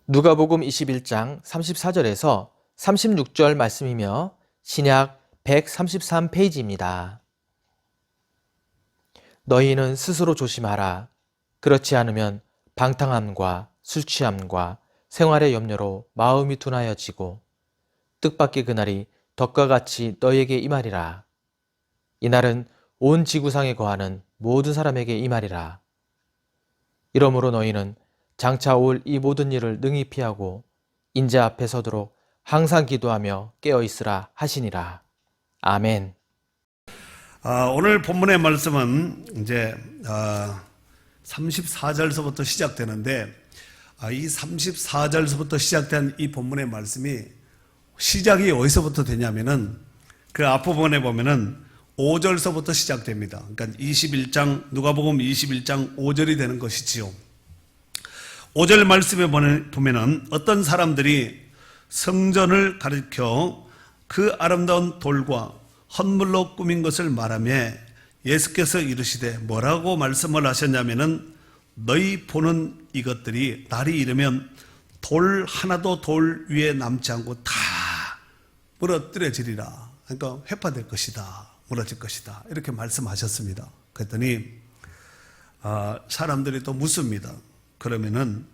누가복음 21장 34절에서 36절 말씀이며 신약 133페이지입니다. 너희는 스스로 조심하라. 그렇지 않으면 방탕함과 술취함과 생활의 염려로 마음이 둔하여지고 뜻밖의 그날이 덕과 같이 너희에게 임하리라. 이날은 온 지구상에 거하는 모든 사람에게 임하리라. 이러므로 너희는 장차 올 이 모든 일을 능히 피하고 인자 앞에 서도록 항상 기도하며 깨어있으라 하시니라. 아멘. 오늘 본문의 말씀은 이제 34절서부터 시작되는데 이 34절서부터 시작된 이 본문의 말씀이 시작이 어디서부터 되냐면은 그 앞부분에 보면은 5절서부터 시작됩니다. 그러니까 21장 누가복음 21장 5절이 되는 것이지요. 5절 말씀에 보면은 어떤 사람들이 성전을 가리켜 그 아름다운 돌과 헌물로 꾸민 것을 말하며 예수께서 이르시되 뭐라고 말씀을 하셨냐면은 너희 보는 이것들이 날이 이르면 돌 하나도 돌 위에 남지 않고 다 무너뜨려지리라. 그러니까 회파될 것이다. 무너질 것이다. 이렇게 말씀하셨습니다. 그랬더니 사람들이 또 묻습니다. 그러면은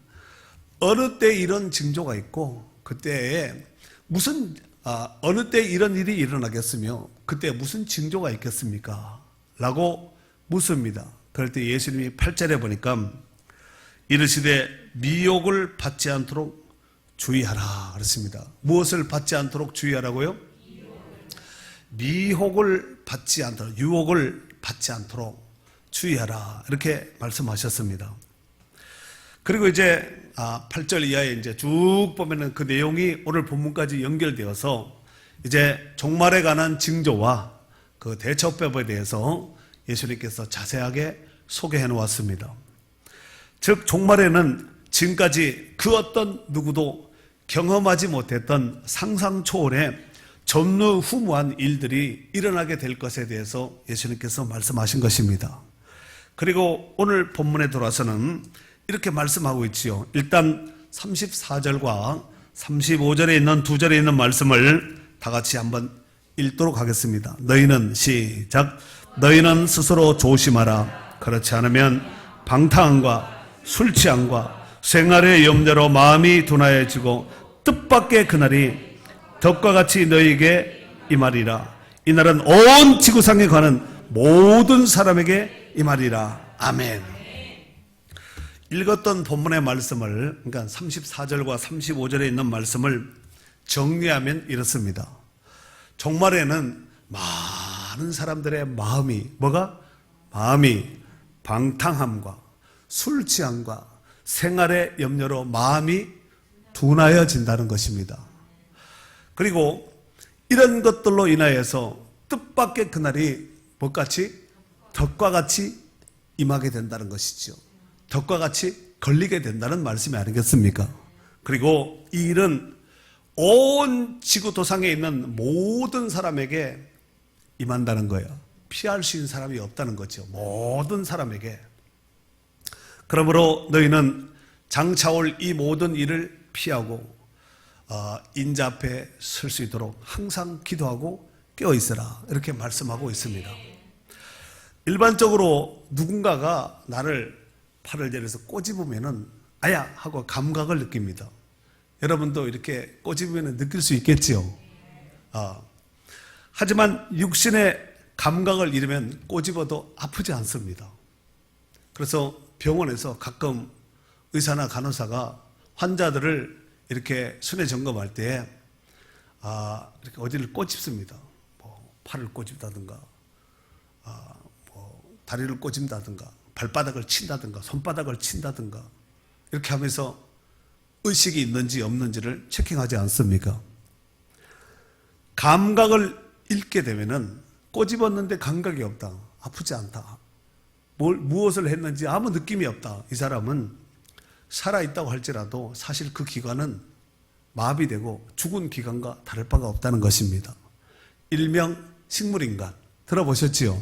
어느 때 이런 징조가 있고 그때에 무슨 어느 때 이런 일이 일어나겠으며 그때 무슨 징조가 있겠습니까? 라고 묻습니다. 그럴 때 예수님이 8절에 보니까 이르시되 미혹을 받지 않도록 주의하라 그랬습니다. 무엇을 받지 않도록 주의하라고요? 미혹을 받지 않도록, 유혹을 받지 않도록 주의하라 이렇게 말씀하셨습니다. 그리고 이제 8절 이하에 이제 쭉 보면은 그 내용이 오늘 본문까지 연결되어서 이제 종말에 관한 징조와 그 대처법에 대해서 예수님께서 자세하게 소개해 놓았습니다. 즉 종말에는 지금까지 그 어떤 누구도 경험하지 못했던 상상 초월의 전무후무한 일들이 일어나게 될 것에 대해서 예수님께서 말씀하신 것입니다. 그리고 오늘 본문에 들어와서는 이렇게 말씀하고 있지요. 일단 34절과 35절에 있는 두 절에 있는 말씀을 다 같이 한번 읽도록 하겠습니다. 너희는 시작. 너희는 스스로 조심하라. 그렇지 않으면 방탕함과 술취함과 생활의 염려로 마음이 둔하여지고 뜻밖의 그날이 덕과 같이 너희에게 임하리라. 이날은 온 지구상에 가는 모든 사람에게 임하리라. 아멘. 읽었던 본문의 말씀을, 그러니까 34절과 35절에 있는 말씀을 정리하면 이렇습니다. 종말에는 많은 사람들의 마음이, 마음이 방탕함과 술 취함과 생활의 염려로 마음이 둔하여진다는 것입니다. 그리고 이런 것들로 인하여서 뜻밖의 그날이 덕과 같이 임하게 된다는 것이죠. 덕과 같이 걸리게 된다는 말씀이 아니겠습니까? 그리고 이 일은 온 지구 도상에 있는 모든 사람에게 임한다는 거예요. 피할 수 있는 사람이 없다는 거죠. 모든 사람에게. 그러므로 너희는 장차 올 이 모든 일을 피하고 인자 앞에 설 수 있도록 항상 기도하고 깨어있으라 이렇게 말씀하고 있습니다. 일반적으로 누군가가 나를 팔을 내려서 꼬집으면은 아야 하고 감각을 느낍니다. 여러분도 이렇게 꼬집으면 느낄 수 있겠지요. 하지만 육신의 감각을 잃으면 꼬집어도 아프지 않습니다. 그래서 병원에서 가끔 의사나 간호사가 환자들을 이렇게 순회 점검할 때 이렇게 어디를 꼬집습니다. 뭐 팔을 꼬집다든가, 뭐 다리를 꼬집다든가, 발바닥을 친다든가, 손바닥을 친다든가 이렇게 하면서 의식이 있는지 없는지를 체킹하지 않습니까? 감각을 잃게 되면은 꼬집었는데 감각이 없다, 아프지 않다, 무엇을 했는지 아무 느낌이 없다. 이 사람은 살아있다고 할지라도 사실 그 기관은 마비되고 죽은 기관과 다를 바가 없다는 것입니다. 일명 식물인간 들어보셨지요?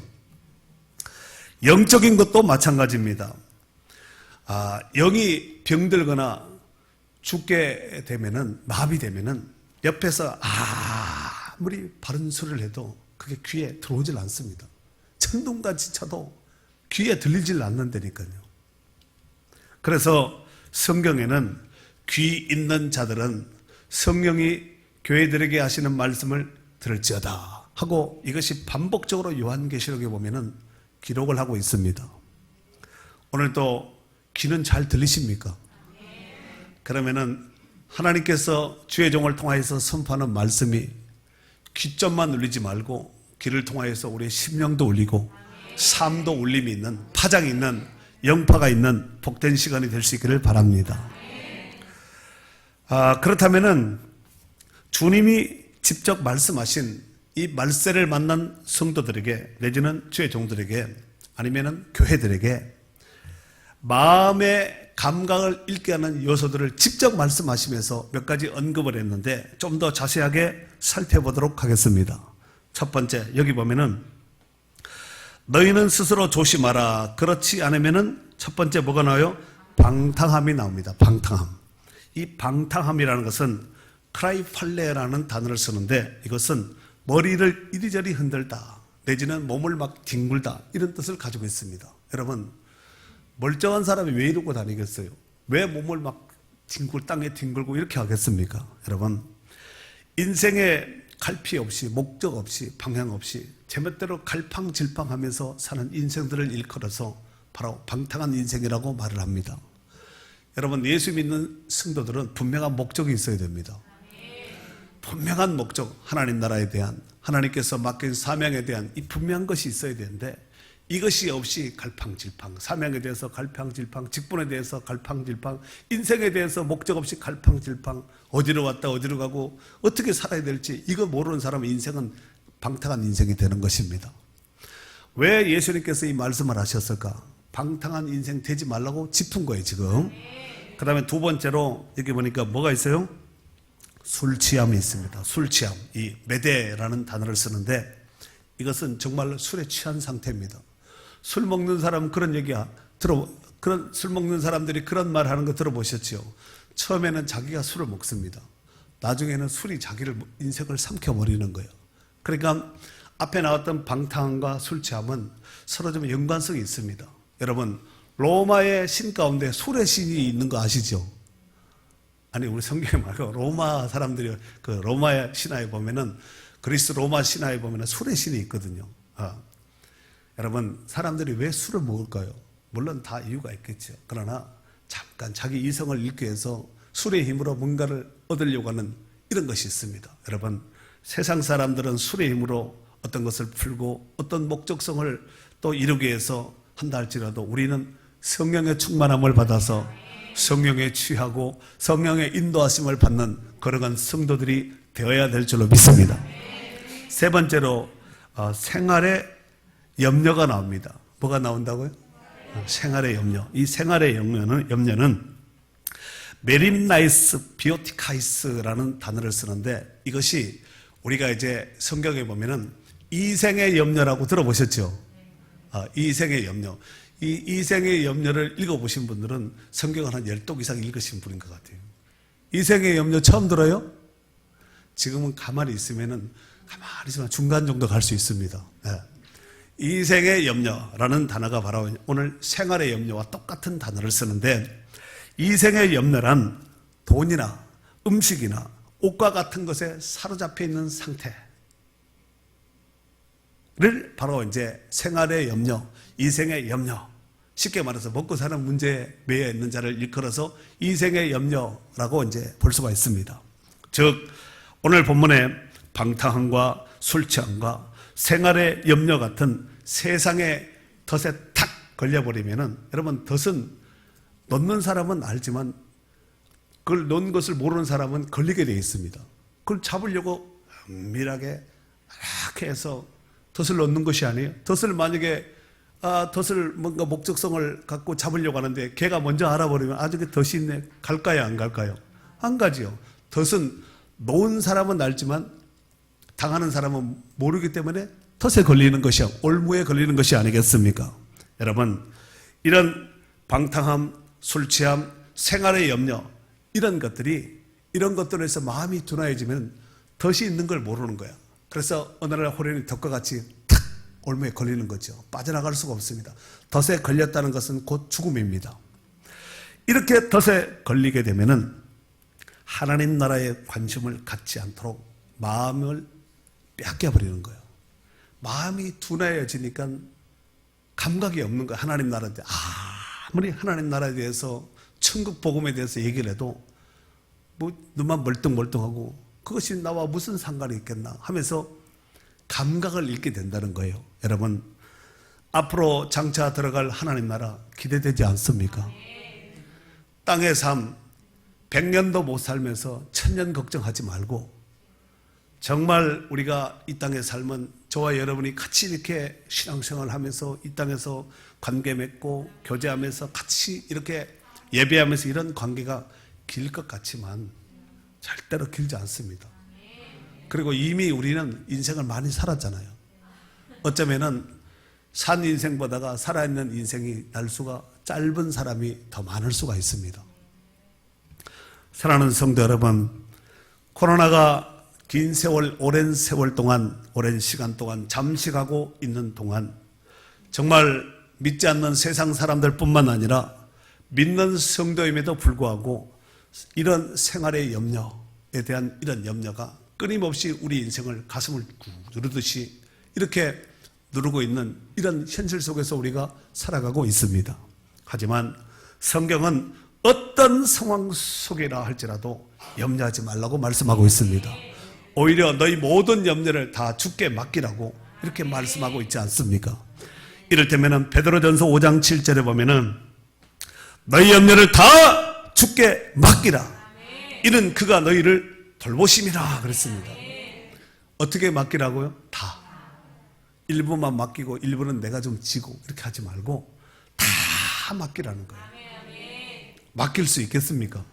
영적인 것도 마찬가지입니다. 영이 병들거나 죽게 되면은, 마비되면은 옆에서 아무리 바른 소리를 해도 그게 귀에 들어오질 않습니다. 천둥같이 쳐도 귀에 들리질 않는다니까요. 그래서 성경에는 귀 있는 자들은 성령이 교회들에게 하시는 말씀을 들을지어다 하고, 이것이 반복적으로 요한계시록에 보면은 기록을 하고 있습니다. 오늘도 귀는 잘 들리십니까? 그러면은 하나님께서 주의 종을 통하여서 선포하는 말씀이 귀점만 울리지 말고 귀를 통하여서 우리의 심령도 울리고 삶도 울림이 있는, 파장이 있는, 영파가 있는 복된 시간이 될 수 있기를 바랍니다. 그렇다면은 주님이 직접 말씀하신 이 말세를 만난 성도들에게, 내지는 주의 종들에게, 아니면은 교회들에게 마음의 감각을 읽게 하는 요소들을 직접 말씀하시면서 몇 가지 언급을 했는데 좀 더 자세하게 살펴보도록 하겠습니다. 첫 번째, 여기 보면은 너희는 스스로 조심하라. 그렇지 않으면은, 첫 번째 뭐가 나와요? 방탕함이 나옵니다. 방탕함. 이 방탕함이라는 것은 크라이팔레라는 단어를 쓰는데, 이것은 머리를 이리저리 흔들다, 내지는 몸을 막 뒹굴다, 이런 뜻을 가지고 있습니다. 여러분, 멀쩡한 사람이 왜 이러고 다니겠어요? 왜 몸을 막 땅에 뒹굴고 이렇게 하겠습니까? 여러분, 인생에 갈피 없이, 목적 없이, 방향 없이 제멋대로 갈팡질팡하면서 사는 인생들을 일컬어서 바로 방탕한 인생이라고 말을 합니다. 여러분, 예수 믿는 성도들은 분명한 목적이 있어야 됩니다. 분명한 목적, 하나님 나라에 대한, 하나님께서 맡긴 사명에 대한 이 분명한 것이 있어야 되는데, 이것이 없이 갈팡질팡, 사명에 대해서 갈팡질팡, 직분에 대해서 갈팡질팡, 인생에 대해서 목적 없이 갈팡질팡, 어디로 왔다 어디로 가고 어떻게 살아야 될지 이거 모르는 사람의 인생은 방탕한 인생이 되는 것입니다. 왜 예수님께서 이 말씀을 하셨을까? 방탕한 인생 되지 말라고 짚은 거예요, 지금. 그 다음에 두 번째로 여기 보니까 뭐가 있어요? 술 취함이 있습니다. 술 취함. 이 메데라는 단어를 쓰는데, 이것은 정말 술에 취한 상태입니다. 술 먹는 사람 그런 얘기야. 그런 술 먹는 사람들이 그런 말 하는 거 들어보셨죠? 처음에는 자기가 술을 먹습니다. 나중에는 술이 자기를, 인생을 삼켜버리는 거예요. 그러니까 앞에 나왔던 방탕함과 술 취함은 서로 좀 연관성이 있습니다. 여러분, 로마의 신 가운데 술의 신이 있는 거 아시죠? 아니, 우리 성경에 말고 로마 사람들이, 그 로마의 신화에 보면은, 그리스 로마 신화에 보면은 술의 신이 있거든요. 여러분, 사람들이 왜 술을 먹을까요? 물론 다 이유가 있겠죠. 그러나 잠깐 자기 이성을 잃기 위해서 술의 힘으로 뭔가를 얻으려고 하는 이런 것이 있습니다. 여러분, 세상 사람들은 술의 힘으로 어떤 것을 풀고 어떤 목적성을 또 이루기 위해서 한다 할지라도, 우리는 성령의 충만함을 받아서 성령에 취하고 성령의 인도하심을 받는 그러한 성도들이 되어야 될 줄로 믿습니다. 세 번째로 생활의 염려가 나옵니다. 뭐가 나온다고요? 생활의 염려. 이 생활의 염려는 메림나이스 비오티카이스라는 단어를 쓰는데, 이것이 우리가 이제 성경에 보면은 이생의 염려라고 들어보셨죠? 이생의 염려. 이 이생의 염려를 읽어보신 분들은 성경을 한 10독 이상 읽으신 분인 것 같아요. 이생의 염려 처음 들어요? 지금은 가만히 있으면은, 중간 정도 갈 수 있습니다. 이생의 염려라는 단어가 바로 오늘 생활의 염려와 똑같은 단어를 쓰는데, 이생의 염려란 돈이나 음식이나 옷과 같은 것에 사로잡혀 있는 상태를 바로 이제 생활의 염려, 이생의 염려, 쉽게 말해서 먹고 사는 문제에 매여 있는 자를 일컬어서 이생의 염려라고 이제 볼 수가 있습니다. 즉, 오늘 본문에 방탕함과 술 취함과 생활의 염려 같은 세상의 덫에 탁 걸려버리면은, 여러분, 덫은 놓는 사람은 알지만 그걸 놓은 것을 모르는 사람은 걸리게 되어 있습니다. 그걸 잡으려고 은밀하게 이렇게 해서 덫을 놓는 것이 아니에요. 덫을 만약에 덫을 뭔가 목적성을 갖고 잡으려고 하는데 걔가 먼저 알아버리면 아주 덫이 있네. 갈까요? 안 갈까요? 안 가지요. 덫은 놓은 사람은 알지만 당하는 사람은 모르기 때문에 덫에 걸리는 것이, 올무에 걸리는 것이 아니겠습니까? 여러분, 이런 방탕함, 술 취함, 생활의 염려, 이런 것들에서 마음이 둔하여지면 덫이 있는 걸 모르는 거야. 그래서 어느 날 호련히 덫과 같이 탁 올무에 걸리는 거죠. 빠져나갈 수가 없습니다. 덫에 걸렸다는 것은 곧 죽음입니다. 이렇게 덫에 걸리게 되면은 하나님 나라에 관심을 갖지 않도록 마음을 뺏겨버리는 거예요. 마음이 둔해지니까 감각이 없는 거예요. 하나님 나라에 대해. 아무리 하나님 나라에 대해서 천국 복음에 대해서 얘기를 해도 뭐 눈만 멀뚱멀뚱하고 그것이 나와 무슨 상관이 있겠나 하면서 감각을 잃게 된다는 거예요. 여러분, 앞으로 장차 들어갈 하나님 나라 기대되지 않습니까? 땅의 삶 100년도 못 살면서 1000년 걱정하지 말고 정말 우리가 이 땅의 삶은 저와 여러분이 같이 이렇게 신앙생활을 하면서 이 땅에서 관계 맺고 교제하면서 같이 이렇게 예배하면서 이런 관계가 길 것 같지만 절대로 길지 않습니다. 그리고 이미 우리는 인생을 많이 살았잖아요. 어쩌면은 산 인생보다가 살아있는 인생이 날수가 짧은 사람이 더 많을 수가 있습니다. 사랑하는 성도 여러분, 코로나가 긴 세월, 오랜 세월 동안, 오랜 시간 동안 잠식하고 있는 동안 정말 믿지 않는 세상 사람들 뿐만 아니라 믿는 성도임에도 불구하고 이런 생활의 염려에 대한 이런 염려가 끊임없이 우리 인생을 가슴을 누르듯이 이렇게 누르고 있는 이런 현실 속에서 우리가 살아가고 있습니다. 하지만 성경은 어떤 상황 속이라 할지라도 염려하지 말라고 말씀하고 있습니다. 오히려 너희 모든 염려를 다 주께 맡기라고 이렇게 말씀하고 있지 않습니까? 이를테면 베드로전서 5장 7절에 보면은 너희 염려를 다 주께 맡기라. 이는 그가 너희를 돌보심이라 그랬습니다. 어떻게 맡기라고요? 다. 일부만 맡기고 일부는 내가 좀 지고 이렇게 하지 말고 다 맡기라는 거예요. 맡길 수 있겠습니까?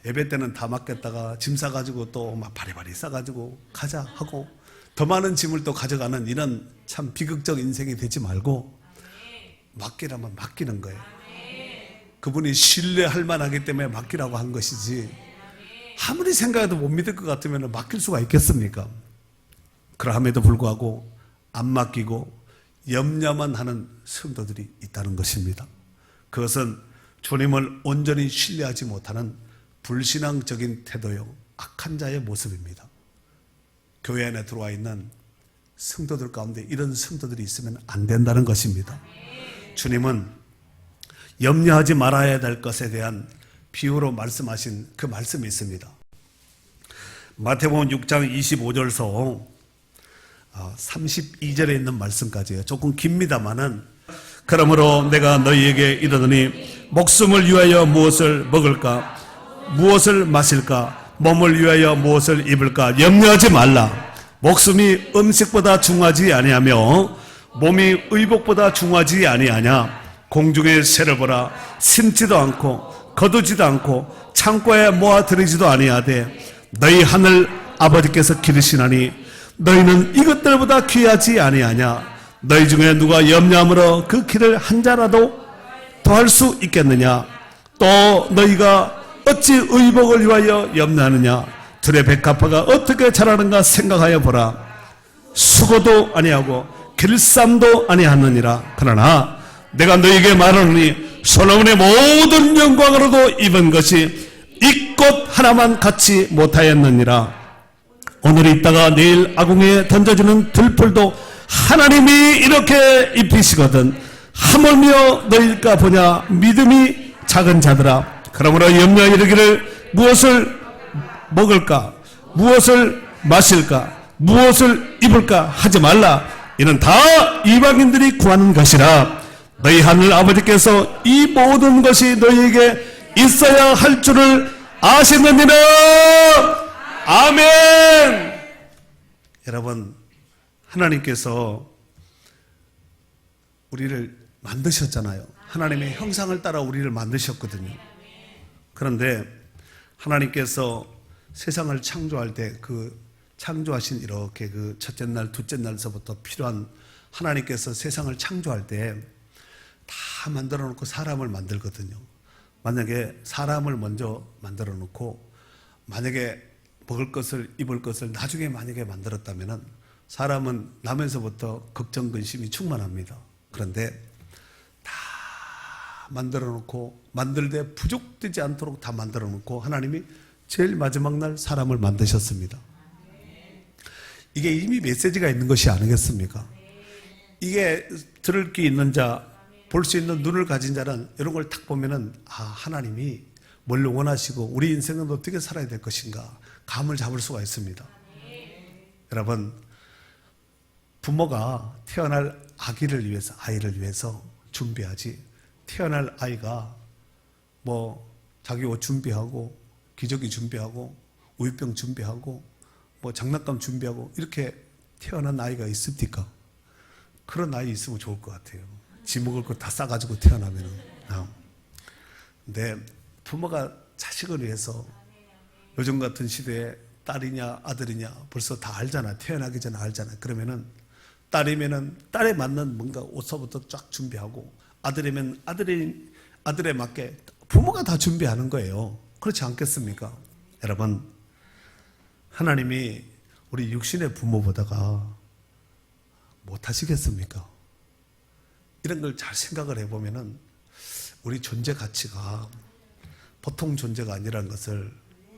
예배 때는 다 맡겼다가 짐 싸가지고 또 막 바리바리 싸가지고 가자 하고 더 많은 짐을 또 가져가는 이런 참 비극적 인생이 되지 말고 맡기라면 맡기는 거예요. 그분이 신뢰할 만하기 때문에 맡기라고 한 것이지 아무리 생각해도 못 믿을 것 같으면 맡길 수가 있겠습니까? 그럼에도 불구하고 안 맡기고 염려만 하는 성도들이 있다는 것입니다. 그것은 주님을 온전히 신뢰하지 못하는 불신앙적인 태도요, 악한 자의 모습입니다. 교회 안에 들어와 있는 성도들 가운데 이런 성도들이 있으면 안 된다는 것입니다. 주님은 염려하지 말아야 될 것에 대한 비유로 말씀하신 그 말씀이 있습니다. 마태복음 6장 25절서 32절에 있는 말씀까지요. 조금 깁니다마는 그러므로 내가 너희에게 이르더니 목숨을 위하여 무엇을 먹을까 무엇을 마실까 몸을 위하여 무엇을 입을까 염려하지 말라. 목숨이 음식보다 중하지 아니하며 몸이 의복보다 중하지 아니하냐. 공중의 새를 보라. 심지도 않고 거두지도 않고 창고에 모아들이지도 아니하되 너희 하늘 아버지께서 기르시나니 너희는 이것들보다 귀하지 아니하냐. 너희 중에 누가 염려함으로 그 길을 한 자라도 더할 수 있겠느냐. 또 너희가 어찌 의복을 위하여 염려하느냐. 들의 백합화가 어떻게 자라는가 생각하여 보라. 수고도 아니하고 길쌈도 아니하느니라. 그러나 내가 너희에게 말하노니 솔로몬의 모든 영광으로도 입은 것이 이 꽃 하나만 갖지 못하였느니라. 오늘 있다가 내일 아궁이에 던져지는 들풀도 하나님이 이렇게 입히시거든 하물며 너희일까 보냐. 믿음이 작은 자들아. 그러므로 염려하여 이르기를 무엇을 먹을까 무엇을 마실까 무엇을 입을까 하지 말라. 이는 다 이방인들이 구하는 것이라. 너희 하늘 아버지께서 이 모든 것이 너희에게 있어야 할 줄을 아시느니라. 아멘. 여러분, 하나님께서 우리를 만드셨잖아요. 하나님의 형상을 따라 우리를 만드셨거든요. 그런데 하나님께서 세상을 창조할 때 그 창조하신 이렇게 그 첫째 날, 둘째 날서부터 필요한 하나님께서 세상을 창조할 때 다 만들어 놓고 사람을 만들거든요. 만약에 사람을 먼저 만들어 놓고 만약에 먹을 것을 입을 것을 나중에 만약에 만들었다면 사람은 나면서부터 걱정 근심이 충만합니다. 그런데 다 만들어 놓고 만들 때 부족되지 않도록 다 만들어 놓고 하나님이 제일 마지막 날 사람을 만드셨습니다. 이게 이미 메시지가 있는 것이 아니겠습니까? 이게 들을 귀 있는 자, 볼 수 있는 눈을 가진 자는 이런 걸 딱 보면은 하나님이 뭘 원하시고 우리 인생은 어떻게 살아야 될 것인가 감을 잡을 수가 있습니다. 여러분, 부모가 태어날 아이를 위해서 준비하지 태어날 아이가 뭐 자기 옷 준비하고 기저귀 준비하고 우유병 준비하고 뭐 장난감 준비하고 이렇게 태어난 아이가 있습니까? 그런 아이 있으면 좋을 것 같아요. 지 먹을 거 다 싸가지고 태어나면은. 근데 부모가 자식을 위해서 요즘 같은 시대에 딸이냐 아들이냐 벌써 다 알잖아. 태어나기 전에 알잖아. 그러면은 딸이면은 딸에 맞는 뭔가 옷서부터 쫙 준비하고 아들이면 아들에 맞게 부모가 다 준비하는 거예요. 그렇지 않겠습니까? 여러분, 하나님이 우리 육신의 부모보다가 못하시겠습니까? 이런 걸 잘 생각을 해보면은 우리 존재 가치가 보통 존재가 아니라는 것을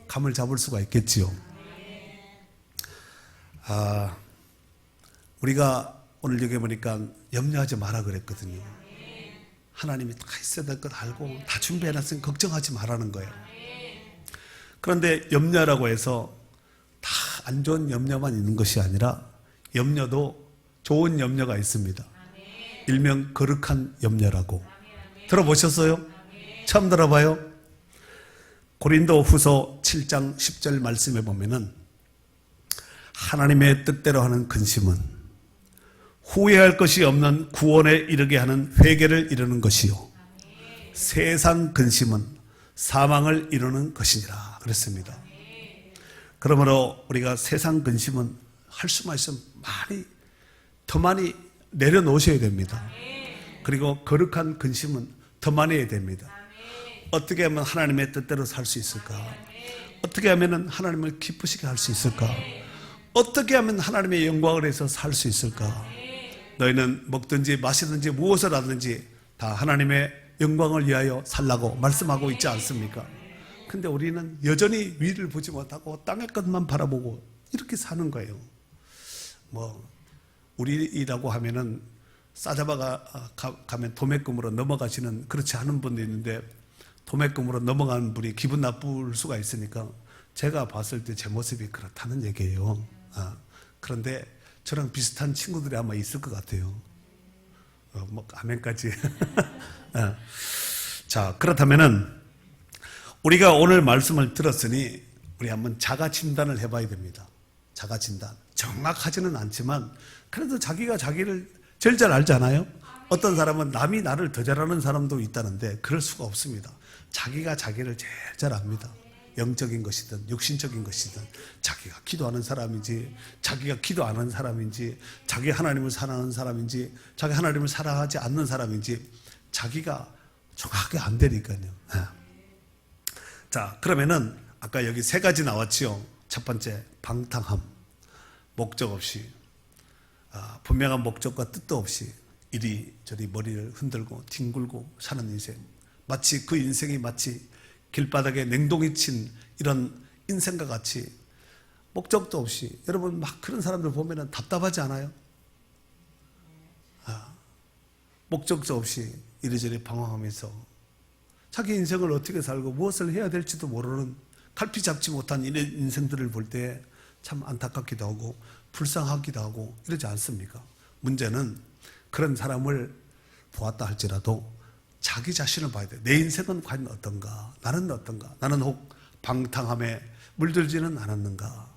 감을 잡을 수가 있겠지요. 우리가 오늘 여기 보니까 염려하지 마라 그랬거든요. 하나님이 다 있어야 될 것 알고 다 준비해놨으니 걱정하지 말라는 거예요. 그런데 염려라고 해서 다 안 좋은 염려만 있는 것이 아니라 염려도 좋은 염려가 있습니다. 일명 거룩한 염려라고. 들어보셨어요? 처음 들어봐요? 고린도 후서 7장 10절 말씀에 보면은 하나님의 뜻대로 하는 근심은 후회할 것이 없는 구원에 이르게 하는 회개를 이루는 것이요 세상 근심은 사망을 이루는 것이니라 그랬습니다. 그러므로 우리가 세상 근심은 할 수만 있으면 더 많이 내려놓으셔야 됩니다. 그리고 거룩한 근심은 더 많이 해야 됩니다. 어떻게 하면 하나님의 뜻대로 살 수 있을까? 어떻게 하면 하나님을 기쁘시게 할 수 있을까? 어떻게 하면 하나님의 영광을 해서 살 수 있을까? 너희는 먹든지 마시든지 무엇을 하든지 다 하나님의 영광을 위하여 살라고 말씀하고 있지 않습니까? 근데 우리는 여전히 위를 보지 못하고 땅의 것만 바라보고 이렇게 사는 거예요. 우리라고 하면은 싸잡아가 가면 도매금으로 넘어가시는 그렇지 않은 분도 있는데 도매금으로 넘어가는 분이 기분 나쁠 수가 있으니까 제가 봤을 때 제 모습이 그렇다는 얘기예요. 그런데 저랑 비슷한 친구들이 아마 있을 것 같아요. 아멘까지. 자, 그렇다면은 우리가 오늘 말씀을 들었으니 우리 한번 자가 진단을 해봐야 됩니다. 자가 진단. 정확하지는 않지만 그래도 자기가 자기를 제일 잘 알잖아요. 어떤 사람은 남이 나를 더 잘하는 사람도 있다는데 그럴 수가 없습니다. 자기가 자기를 제일 잘 압니다. 영적인 것이든 육신적인 것이든 자기가 기도하는 사람인지 자기가 기도 안 하는 사람인지 자기 하나님을 사랑하는 사람인지 자기 하나님을 사랑하지 않는 사람인지 자기가 정확하게 안 되니까요. 자, 그러면은 아까 여기 세 가지 나왔지요. 첫 번째, 방탕함. 목적 없이 분명한 목적과 뜻도 없이 이리저리 머리를 흔들고 뒹굴고 사는 인생. 마치 그 인생이 마치 길바닥에 냉동이 친 이런 인생과 같이 목적도 없이 여러분 막 그런 사람들 보면 답답하지 않아요? 목적도 없이 이리저리 방황하면서 자기 인생을 어떻게 살고 무엇을 해야 될지도 모르는 갈피 잡지 못한 이런 인생들을 볼 때 참 안타깝기도 하고 불쌍하기도 하고 이러지 않습니까? 문제는 그런 사람을 보았다 할지라도 자기 자신을 봐야 돼요. 내 인생은 과연 어떤가? 나는 어떤가? 나는 혹 방탕함에 물들지는 않았는가?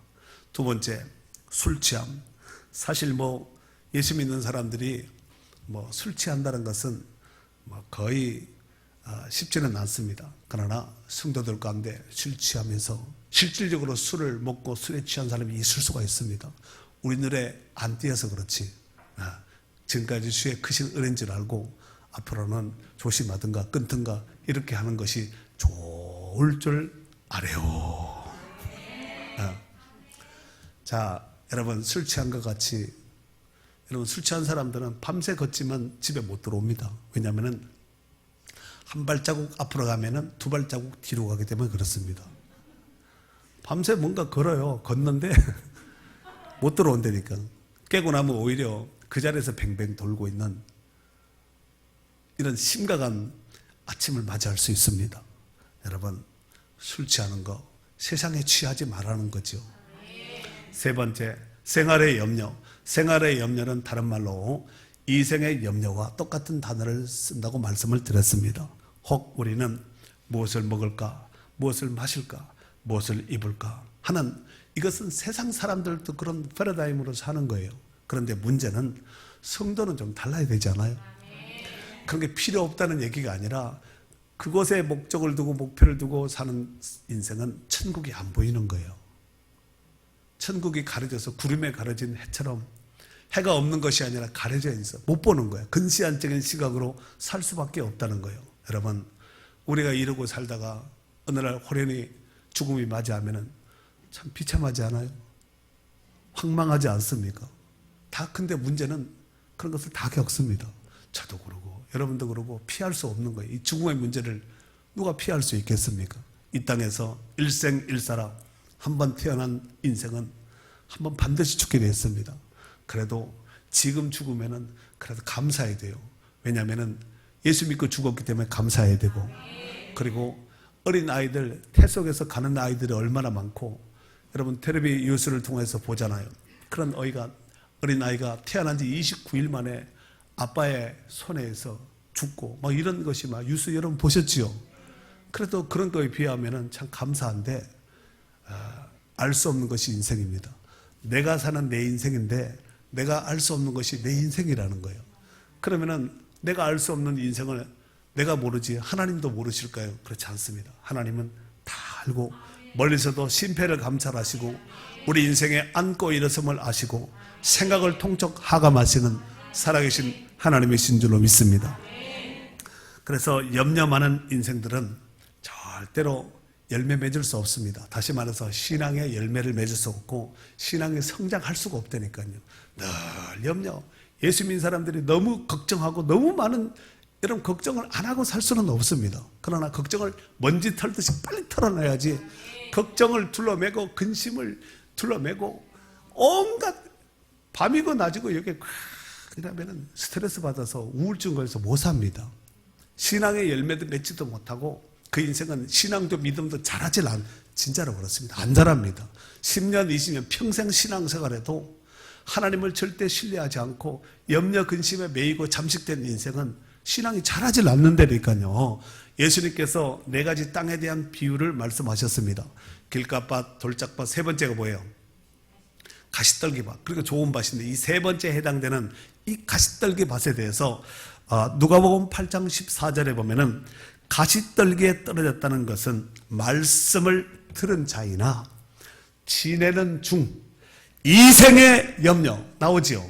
두 번째, 술 취함. 사실 예수 믿는 사람들이 술 취한다는 것은 거의 쉽지는 않습니다. 그러나 성도들 가운데 술 취하면서 실질적으로 술을 먹고 술에 취한 사람이 있을 수가 있습니다. 우리 눈에 안 띄어서 그렇지. 지금까지 주의 크신 은혜인 줄 알고 앞으로는 조심하든가 끊든가 이렇게 하는 것이 좋을 줄 아래요. 자, 여러분 술 취한 것 같이 여러분 술 취한 사람들은 밤새 걷지만 집에 못 들어옵니다. 왜냐하면 한 발자국 앞으로 가면은 두 발자국 뒤로 가기 때문에 그렇습니다. 밤새 뭔가 걸어요. 걷는데 못 들어온다니까. 깨고 나면 오히려 그 자리에서 뱅뱅 돌고 있는 이런 심각한 아침을 맞이할 수 있습니다. 여러분 술 취하는 거 세상에 취하지 말라는 거죠. 세 번째, 생활의 염려. 생활의 염려는 다른 말로 이생의 염려와 똑같은 단어를 쓴다고 말씀을 드렸습니다. 혹 우리는 무엇을 먹을까, 무엇을 마실까, 무엇을 입을까 하는, 이것은 세상 사람들도 그런 패러다임으로 사는 거예요. 그런데 문제는 성도는 좀 달라야 되지 않아요? 그런 게 필요 없다는 얘기가 아니라 그것에 목적을 두고 목표를 두고 사는 인생은 천국이 안 보이는 거예요. 천국이 가려져서 구름에 가려진 해처럼 해가 없는 것이 아니라 가려져 있어 못 보는 거예요. 근시안적인 시각으로 살 수밖에 없다는 거예요. 여러분 우리가 이러고 살다가 어느 날 호련히 죽음이 맞이하면 참 비참하지 않아요? 황망하지 않습니까? 다 근데 문제는 그런 것을 다 겪습니다. 저도 그러고 여러분도 그러고 피할 수 없는 거예요. 이 죽음의 문제를 누가 피할 수 있겠습니까? 이 땅에서 일생일사라 한 번 태어난 인생은 한 번 반드시 죽게 되어 있습니다. 그래도 지금 죽으면은 그래도 감사해야 돼요. 왜냐하면은 예수 믿고 죽었기 때문에 감사해야 되고, 그리고 어린 아이들, 태속에서 가는 아이들이 얼마나 많고, 여러분 텔레비 뉴스를 통해서 보잖아요. 그런 어린 아이가 태어난 지 29일 만에 아빠의 손에서 죽고 막 이런 것이 막 뉴스 여러분 보셨지요? 그래도 그런 거에 비하면은 참 감사한데 알 수 없는 것이 인생입니다. 내가 사는 내 인생인데 내가 알 수 없는 것이 내 인생이라는 거예요. 그러면은 내가 알 수 없는 인생을 내가 모르지 하나님도 모르실까요? 그렇지 않습니다. 하나님은 다 알고 멀리서도 심패를 감찰하시고 우리 인생에 앉고 일어섬을 아시고 생각을 통촉 하감하시는 살아계신 하나님이신 줄로 믿습니다. 그래서 염려 많은 인생들은 절대로 열매 맺을 수 없습니다. 다시 말해서 신앙의 열매를 맺을 수 없고 신앙이 성장할 수가 없다니까요. 늘 염려. 예수 믿는 사람들이 너무 걱정하고 너무 많은 이런 걱정을 안 하고 살 수는 없습니다. 그러나 걱정을 먼지 털듯이 빨리 털어내야지, 걱정을 둘러매고 근심을 둘러매고 온갖 밤이고 낮이고 여기에 그러면은 스트레스 받아서 우울증 걸려서 못 삽니다. 신앙의 열매도 맺지도 못하고 그 인생은 신앙도 믿음도 잘하질 진짜로 그렇습니다. 안 자랍니다. 10년 20년 평생 신앙생활에도 하나님을 절대 신뢰하지 않고 염려 근심에 매이고 잠식된 인생은 신앙이 잘하질 않는다니까요. 예수님께서 4가지 땅에 대한 비유를 말씀하셨습니다. 길가밭, 돌짝밭, 세 번째가 뭐예요? 가시떨기밭. 그리고 좋은 밭인데 이 세 번째에 해당되는 이 가시떨기밭에 대해서 누가복음 8장 14절에 보면은 가시떨기에 떨어졌다는 것은 말씀을 들은 자이나 지내는 중 이생의 염려 나오지요.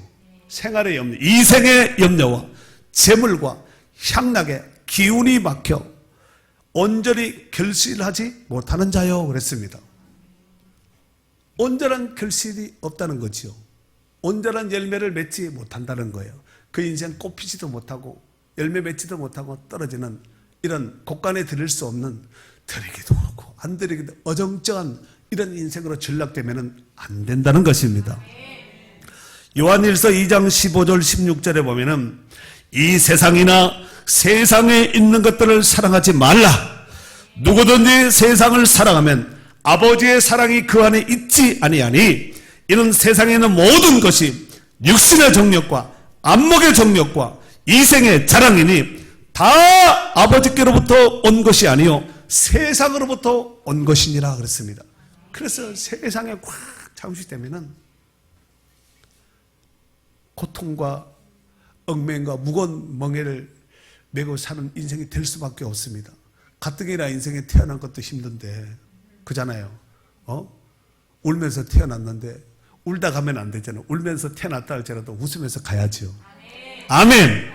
생활의 염려, 이생의 염려와 재물과 향락에 기운이 막혀 온전히 결실하지 못하는 자요 그랬습니다. 온전한 결실이 없다는 거지요. 온전한 열매를 맺지 못한다는 거예요. 그 인생 꽃피지도 못하고 열매 맺지도 못하고 떨어지는 이런 곳간에 들을 수 없는, 드리기도 하고 안 드리기도 어정쩡한 이런 인생으로 전락되면 안 된다는 것입니다. 요한일서 2장 15절 16절에 보면은 이 세상이나 세상에 있는 것들을 사랑하지 말라. 누구든지 세상을 사랑하면 아버지의 사랑이 그 안에 있지 아니하니 이는 세상에 있는 모든 것이 육신의 정욕과 안목의 정욕과 이생의 자랑이니 다 아버지께로부터 온 것이 아니요 세상으로부터 온 것이니라 그랬습니다. 그래서 세상에 꽉 잠식되면은 고통과 얽매임과 무거운 멍에를 메고 사는 인생이 될 수밖에 없습니다. 가뜩이나 인생에 태어난 것도 힘든데 그잖아요. 울면서 태어났는데 울다 가면 안 되잖아요. 울면서 태어났다 할지라도 웃으면서 가야죠. 아멘.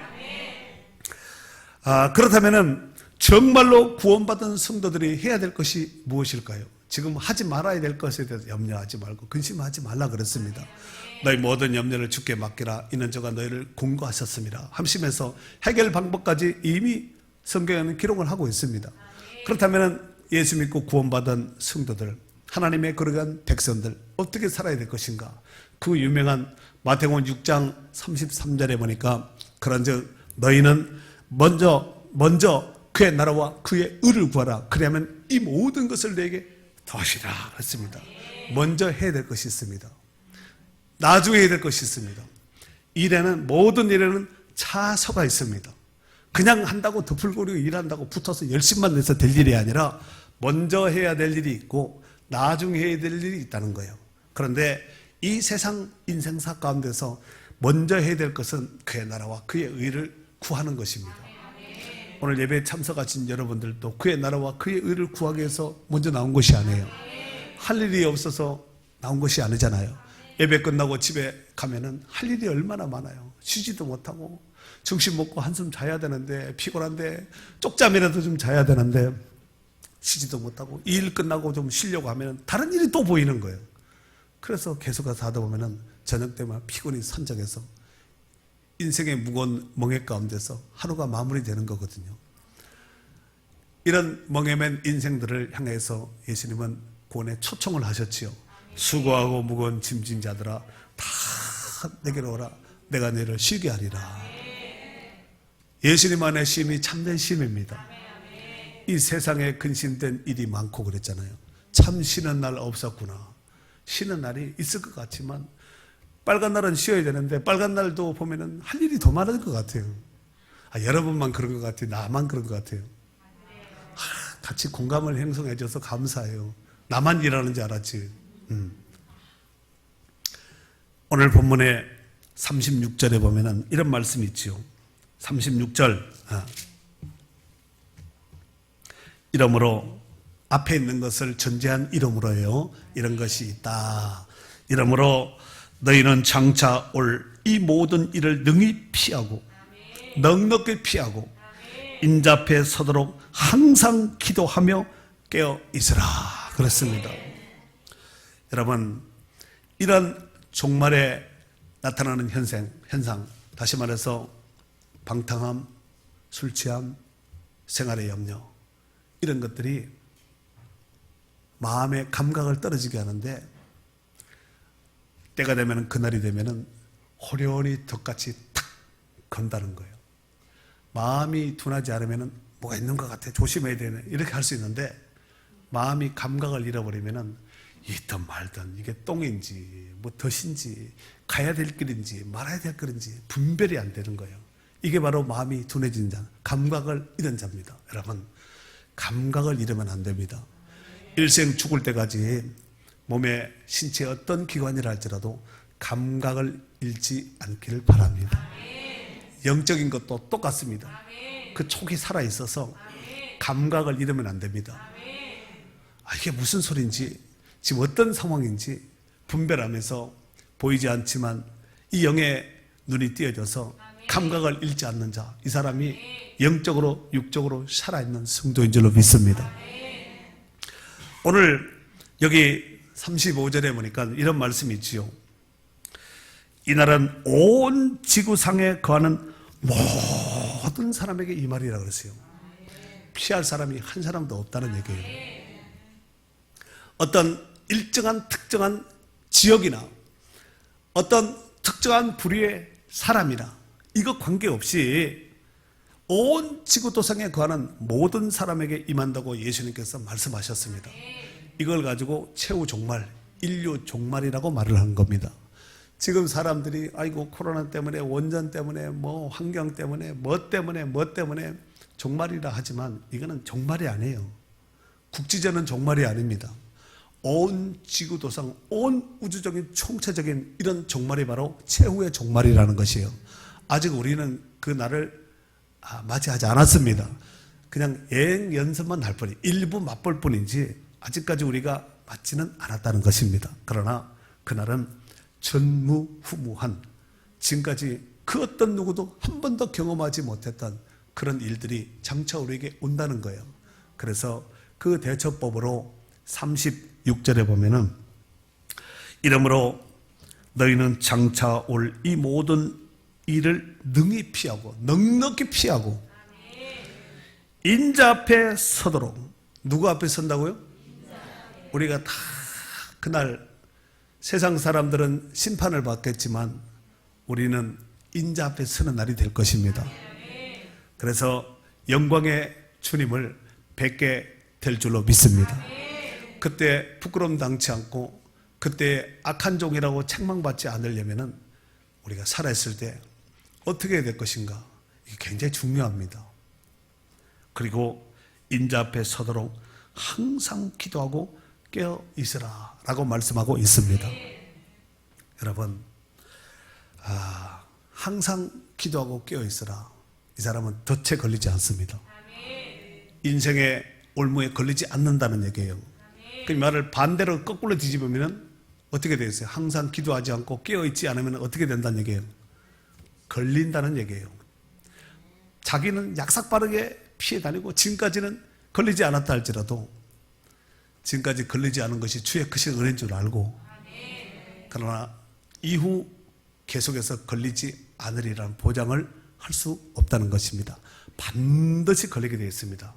그렇다면은 정말로 구원받은 성도들이 해야 될 것이 무엇일까요? 지금 하지 말아야 될 것에 대해서 염려하지 말고 근심하지 말라 그랬습니다. 너희 모든 염려를 주께 맡기라. 이는 저가 너희를 공고하셨습니다. 함심에서 해결 방법까지 이미 성경에는 기록을 하고 있습니다. 그렇다면 예수 믿고 구원받은 성도들, 하나님의 거룩한 백성들 어떻게 살아야 될 것인가? 그 유명한 마태복음 6장 33절에 보니까 그런즉 너희는 먼저 그의 나라와 그의 의를 구하라. 그러면 이 모든 것을 내게 더하시라 했습니다. 먼저 해야 될 것이 있습니다. 나중에 해야 될 것이 있습니다. 모든 일에는 차서가 있습니다. 그냥 한다고 덮을거리고 일한다고 붙어서 열심만 내서 될 일이 아니라 먼저 해야 될 일이 있고 나중에 해야 될 일이 있다는 거예요. 그런데 이 세상 인생사 가운데서 먼저 해야 될 것은 그의 나라와 그의 의를 구하는 것입니다. 오늘 예배에 참석하신 여러분들도 그의 나라와 그의 의를 구하기 위해서 먼저 나온 것이 아니에요. 할 일이 없어서 나온 것이 아니잖아요. 예배 끝나고 집에 가면은 할 일이 얼마나 많아요. 쉬지도 못하고 점심 먹고 한숨 자야 되는데 피곤한데 쪽잠이라도 좀 자야 되는데 쉬지도 못하고 일 끝나고 좀 쉬려고 하면 다른 일이 또 보이는 거예요. 그래서 계속 가서 하다 보면은 저녁 때만 피곤이 산적해서 인생의 무거운 멍에 가운데서 하루가 마무리되는 거거든요. 이런 멍에맨 인생들을 향해서 예수님은 구원에 초청을 하셨지요. 수고하고 무거운 짐진 자들아 다 내게로 오라. 내가 너희를 쉬게 하리라. 예수님 안에 쉼이 참된 쉼입니다. 이 세상에 근심된 일이 많고 그랬잖아요. 참 쉬는 날 없었구나. 쉬는 날이 있을 것 같지만 빨간 날은 쉬어야 되는데 빨간 날도 보면은 할 일이 더 많을 것 같아요. 여러분만 그런 것 같아요. 나만 그런 것 같아요. 같이 공감을 형성해 줘서 감사해요. 나만 일하는 줄 알았지. 오늘 본문의 36절에 보면은 이런 말씀이 있지요. 36절. 이러므로 앞에 있는 것을 전제한 이름으로요. 이런 것이 있다. 이러므로 너희는 장차 올 이 모든 일을 능히 피하고 넉넉히 피하고 인자 앞에 서도록 항상 기도하며 깨어 있으라 그랬습니다. 여러분, 이런 종말에 나타나는 현상, 다시 말해서 방탕함, 술 취함, 생활의 염려, 이런 것들이 마음의 감각을 떨어지게 하는데 때가 되면, 그날이 되면은 호련히 덕같이 탁 건다는 거예요. 마음이 둔하지 않으면은 뭐가 있는 것 같아, 조심해야 되네, 이렇게 할 수 있는데 마음이 감각을 잃어버리면은 있든 말든 이게 똥인지 뭐 덫인지 가야 될 길인지 말아야 될 길인지 분별이 안 되는 거예요. 이게 바로 마음이 둔해진 자, 감각을 잃은 자입니다. 여러분, 감각을 잃으면 안 됩니다. 일생 죽을 때까지 몸의 신체 어떤 기관이라 할지라도 감각을 잃지 않기를 바랍니다. 영적인 것도 똑같습니다. 그 촉이 살아있어서 감각을 잃으면 안 됩니다. 이게 무슨 소리인지, 지금 어떤 상황인지 분별하면서 보이지 않지만 이 영의 눈이 띄어져서 감각을 잃지 않는 자, 이 사람이 영적으로 육적으로 살아있는 성도인 줄로 믿습니다. 오늘 여기 35절에 보니까 이런 말씀이 있지요. 이 날은 온 지구상에 거하는 모든 사람에게 이 말이라 그랬어요. 피할 사람이 한 사람도 없다는 얘기예요. 어떤 일정한 특정한 지역이나 어떤 특정한 부류의 사람이나 이거 관계없이 온 지구도상에 거하는 모든 사람에게 임한다고 예수님께서 말씀하셨습니다. 이걸 가지고 최후 종말, 인류 종말이라고 말을 한 겁니다. 지금 사람들이 아이고 코로나 때문에, 원전 때문에, 뭐 환경 때문에, 뭐 때문에 종말이라 하지만 이거는 종말이 아니에요. 국지전은 종말이 아닙니다. 온 지구도상, 온 우주적인 총체적인 이런 종말이 바로 최후의 종말이라는 것이에요. 아직 우리는 그 날을 맞이하지 않았습니다. 그냥 여행 연습만 할 뿐이, 일부 맛볼 뿐이지 아직까지 우리가 맞지는 않았다는 것입니다. 그러나 그날은 전무후무한, 지금까지 그 어떤 누구도 한 번도 경험하지 못했던 그런 일들이 장차 우리에게 온다는 거예요. 그래서 그 대처법으로 36절에 보면은 이러므로 너희는 장차 올 이 모든 일을 능히 피하고 넉넉히 피하고 인자 앞에 서도록. 누구 앞에 선다고요? 우리가 다 그날 세상 사람들은 심판을 받겠지만 우리는 인자 앞에 서는 날이 될 것입니다. 그래서 영광의 주님을 뵙게 될 줄로 믿습니다. 그때 부끄러움 당치 않고 그때 악한 종이라고 책망받지 않으려면 우리가 살아있을 때 어떻게 해야 될 것인가, 이게 굉장히 중요합니다. 그리고 인자 앞에 서도록 항상 기도하고 깨어 있으라 라고 말씀하고 있습니다. 여러분, 항상 기도하고 깨어 있으라. 이 사람은 덫에 걸리지 않습니다. 인생의 올무에 걸리지 않는다는 얘기예요. 그 말을 반대로 거꾸로 뒤집으면 어떻게 되겠어요? 항상 기도하지 않고 깨어 있지 않으면 어떻게 된다는 얘기예요? 걸린다는 얘기예요. 자기는 약삭빠르게 피해 다니고 지금까지는 걸리지 않았다 할지라도 지금까지 걸리지 않은 것이 주의 크신 은혜인 줄 알고, 그러나 이후 계속해서 걸리지 않으리라는 보장을 할 수 없다는 것입니다. 반드시 걸리게 되어 있습니다.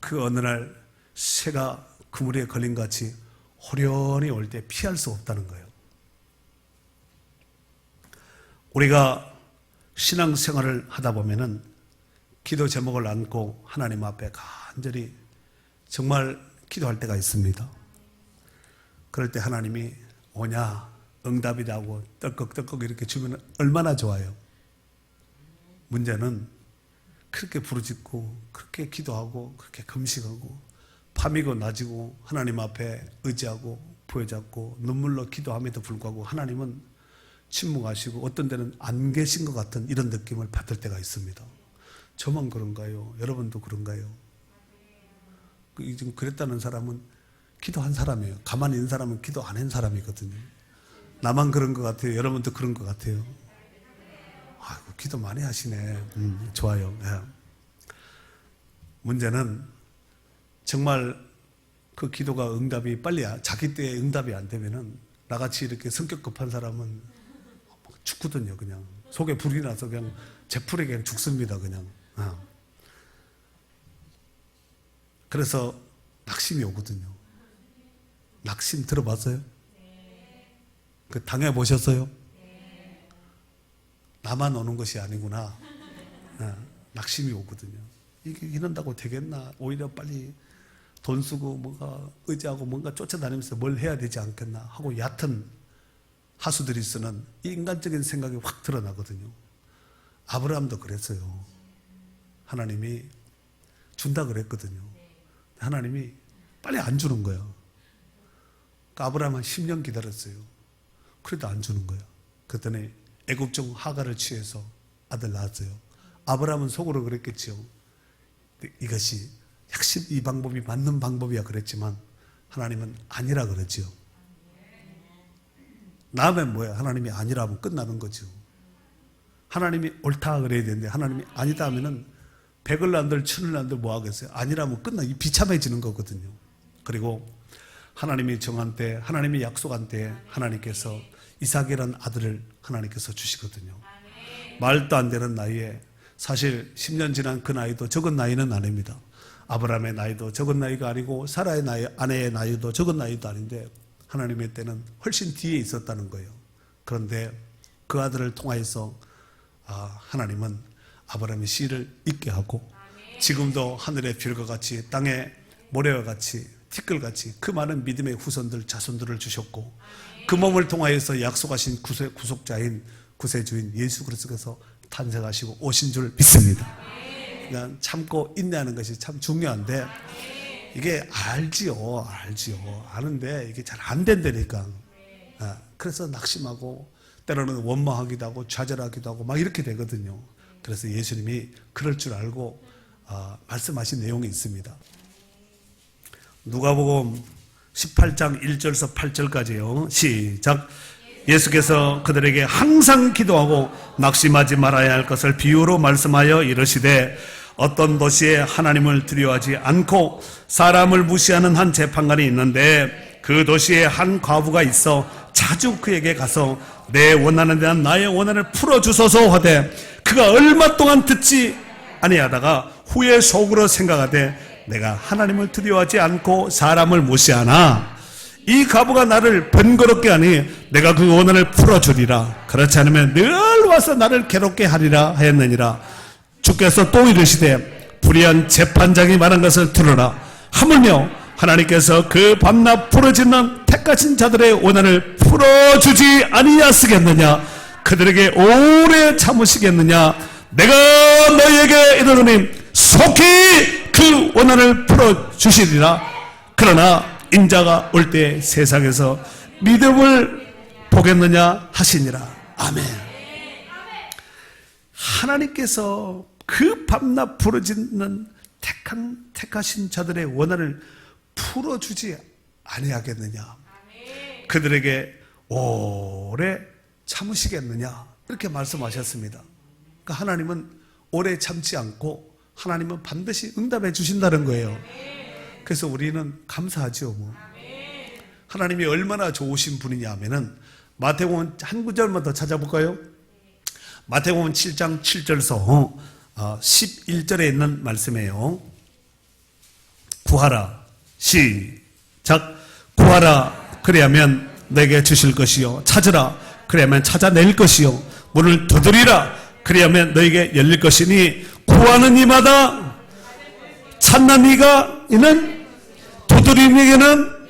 그 어느 날 새가 그물에 걸린 같이 호련히 올 때 피할 수 없다는 거예요. 우리가 신앙생활을 하다 보면은 기도 제목을 안고 하나님 앞에 간절히 정말 기도할 때가 있습니다. 그럴 때 하나님이 오냐 응답이다 하고 떨컥떨컥 이렇게 주면 얼마나 좋아요. 문제는 그렇게 부르짖고 그렇게 기도하고 그렇게 금식하고 밤이고 낮이고 하나님 앞에 의지하고 부여잡고 눈물로 기도함에도 불구하고 하나님은 침묵하시고 어떤 데는 안 계신 것 같은 이런 느낌을 받을 때가 있습니다. 저만 그런가요? 여러분도 그런가요? 지금 그랬다는 사람은 기도한 사람이에요. 가만히 있는 사람은 기도 안 한 사람이거든요. 나만 그런 것 같아요? 여러분도 그런 것 같아요? 아이고, 기도 많이 하시네. 좋아요. 예. 문제는 정말 그 기도가 응답이 빨리 자기 때에 응답이 안 되면은 나같이 이렇게 성격 급한 사람은 죽거든요. 그냥 속에 불이 나서 그냥 제풀에 그냥 죽습니다. 그냥. 그래서 낙심이 오거든요. 낙심 들어봤어요? 그 당해보셨어요? 나만 오는 것이 아니구나. 낙심이 오거든요. 이게 이런다고 되겠나? 오히려 빨리 돈 쓰고 뭔가 의지하고 뭔가 쫓아다니면서 뭘 해야 되지 않겠나 하고 얕은 하수들이 쓰는 이 인간적인 생각이 확 드러나거든요. 아브라함도 그랬어요. 하나님이 준다 그랬거든요. 하나님이 빨리 안 주는 거예요. 그러니까 아브라함은 10년 기다렸어요. 그래도 안 주는 거예요. 그랬더니 애국종 하가를 취해서 아들 낳았어요. 아브라함은 속으로 그랬겠죠. 이것이 역시 이 방법이 맞는 방법이야 그랬지만 하나님은 아니라 그러죠. 나면 뭐야? 하나님이 아니라 하면 끝나는 거죠. 하나님이 옳다 그래야 되는데 하나님이 아니다 하면은 백을 난들 천을 난들 뭐 하겠어요? 아니라면 끝나 비참해지는 거거든요. 그리고 하나님이 정한 때, 하나님이 약속한 때 하나님께서 이삭이라는 아들을 하나님께서 주시거든요. 말도 안 되는 나이에, 사실 10년 지난 그 나이도 적은 나이는 아닙니다. 아브라함의 나이도 적은 나이가 아니고 사라의 나이, 아내의 나이도 적은 나이도 아닌데 하나님의 때는 훨씬 뒤에 있었다는 거예요. 그런데 그 아들을 통하여서 하나님은 아브라함의 씨를 있게 하고 지금도 하늘의 별과 같이 땅의 모래와 같이 티끌같이 그 많은 믿음의 후손들 자손들을 주셨고 그 몸을 통하여서 약속하신 구속자인 구세주인 예수 그리스도께서 탄생하시고 오신 줄 믿습니다. 그냥 참고 인내하는 것이 참 중요한데 이게 알지요. 아는데 이게 잘 안 된다니까. 그래서 낙심하고 때로는 원망하기도 하고 좌절하기도 하고 막 이렇게 되거든요. 그래서 예수님이 그럴 줄 알고 말씀하신 내용이 있습니다. 누가복음 18장 1절에서 8절까지요. 시작. 예수께서 그들에게 항상 기도하고 낙심하지 말아야 할 것을 비유로 말씀하여 이르시되 어떤 도시에 하나님을 두려워하지 않고 사람을 무시하는 한 재판관이 있는데 그 도시에 한 과부가 있어 자주 그에게 가서 내 원한에 대한 나의 원한을 풀어주소서 하되 그가 얼마 동안 듣지 아니하다가 후에 속으로 생각하되 내가 하나님을 두려워하지 않고 사람을 무시하나 이 과부가 나를 번거롭게 하니 내가 그 원한을 풀어주리라. 그렇지 않으면 늘 와서 나를 괴롭게 하리라 하였느니라. 주께서 또 이르시되 불의한 재판장이 말한 것을 들으라. 하물며 하나님께서 그 밤낮 부르짖는 택하신 자들의 원한을 풀어주지 아니하시겠느냐. 그들에게 오래 참으시겠느냐. 내가 너희에게 이르노니 속히 그 원한을 풀어주시리라. 그러나 인자가 올 때 세상에서 믿음을 보겠느냐 하시니라. 아멘. 하나님께서 그 밤낮 부르짖는 택하신 자들의 원한을 풀어주지 아니하겠느냐. 그들에게 오래 참으시겠느냐. 이렇게 말씀하셨습니다. 그러니까 하나님은 오래 참지 않고 하나님은 반드시 응답해 주신다는 거예요. 그래서 우리는 감사하죠. 하나님이 얼마나 좋으신 분이냐 하면은 마태복음 한 구절만 더 찾아볼까요? 마태복음 7장 7절서 11절에 있는 말씀이에요. 구하라. 시작. 구하라. 그래야면 내게 주실 것이요. 찾으라. 그래야면 찾아낼 것이요. 문을 두드리라. 그래야면 너에게 열릴 것이니 구하는 이마다 찾는 이가 이는 두드리는 이에게는